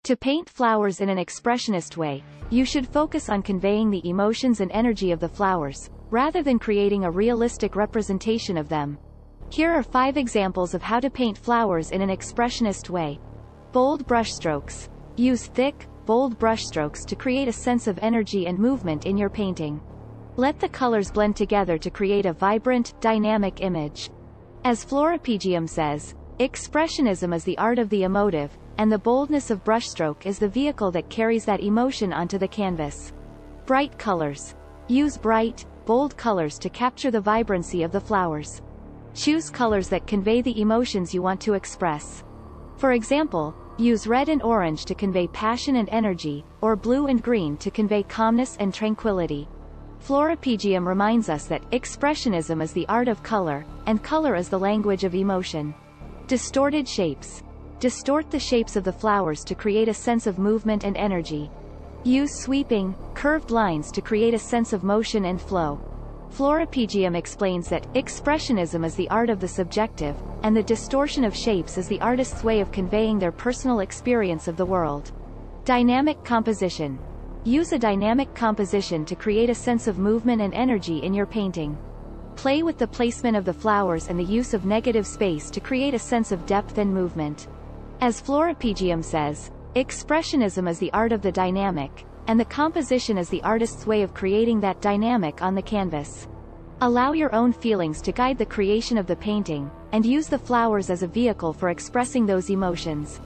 To paint flowers in an expressionist way, you should focus on conveying the emotions and energy of the flowers, rather than creating a realistic representation of them. Here are 5 examples of how to paint flowers in an expressionist way. Bold brushstrokes. Use thick, bold brushstrokes to create a sense of energy and movement in your painting. Let the colors blend together to create a vibrant, dynamic image. As Floripegium says, expressionism is the art of the emotive, and the boldness of brushstroke is the vehicle that carries that emotion onto the canvas. Bright colors. Use bright, bold colors to capture the vibrancy of the flowers. Choose colors that convey the emotions you want to express. For example, use red and orange to convey passion and energy, or blue and green to convey calmness and tranquility. Floripegium reminds us that expressionism is the art of color, and color is the language of emotion. Distorted shapes. Distort the shapes of the flowers to create a sense of movement and energy. Use sweeping, curved lines to create a sense of motion and flow. Floripegium explains that expressionism is the art of the subjective, and the distortion of shapes is the artist's way of conveying their personal experience of the world. Dynamic composition. Use a dynamic composition to create a sense of movement and energy in your painting. Play with the placement of the flowers and the use of negative space to create a sense of depth and movement. As Floripegium says, expressionism is the art of the dynamic, and the composition is the artist's way of creating that dynamic on the canvas. Allow your own feelings to guide the creation of the painting, and use the flowers as a vehicle for expressing those emotions.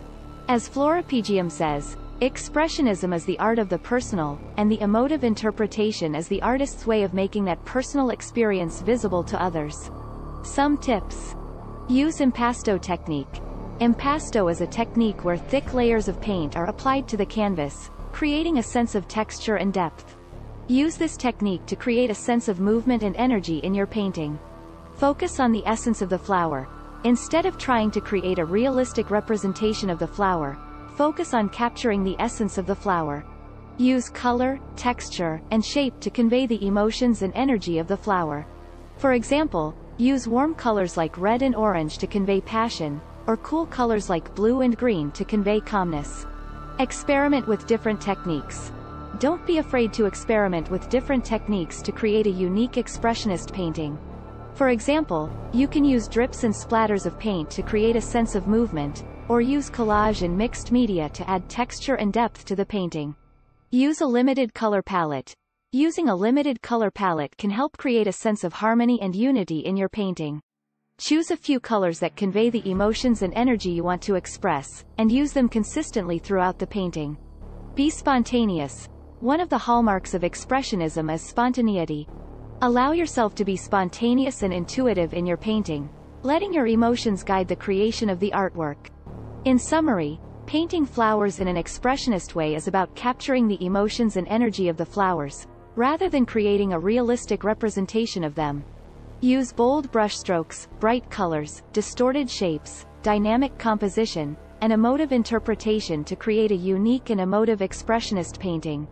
As Floripegium says, expressionism is the art of the personal, and the emotive interpretation is the artist's way of making that personal experience visible to others. Some tips. Use impasto technique. Impasto is a technique where thick layers of paint are applied to the canvas, creating a sense of texture and depth. Use this technique to create a sense of movement and energy in your painting. Focus on the essence of the flower. Instead of trying to create a realistic representation of the flower, focus on capturing the essence of the flower. Use color, texture, and shape to convey the emotions and energy of the flower. For example, use warm colors like red and orange to convey passion, or cool colors like blue and green to convey calmness. Experiment with different techniques. Don't be afraid to experiment with different techniques to create a unique expressionist painting. For example, you can use drips and splatters of paint to create a sense of movement, or use collage and mixed media to add texture and depth to the painting. Use a limited color palette. Using a limited color palette can help create a sense of harmony and unity in your painting. Choose a few colors that convey the emotions and energy you want to express, and use them consistently throughout the painting. Be spontaneous. One of the hallmarks of expressionism is spontaneity. Allow yourself to be spontaneous and intuitive in your painting, letting your emotions guide the creation of the artwork. In summary, painting flowers in an expressionist way is about capturing the emotions and energy of the flowers, rather than creating a realistic representation of them. Use bold brushstrokes, bright colors, distorted shapes, dynamic composition, and emotive interpretation to create a unique and emotive expressionist painting.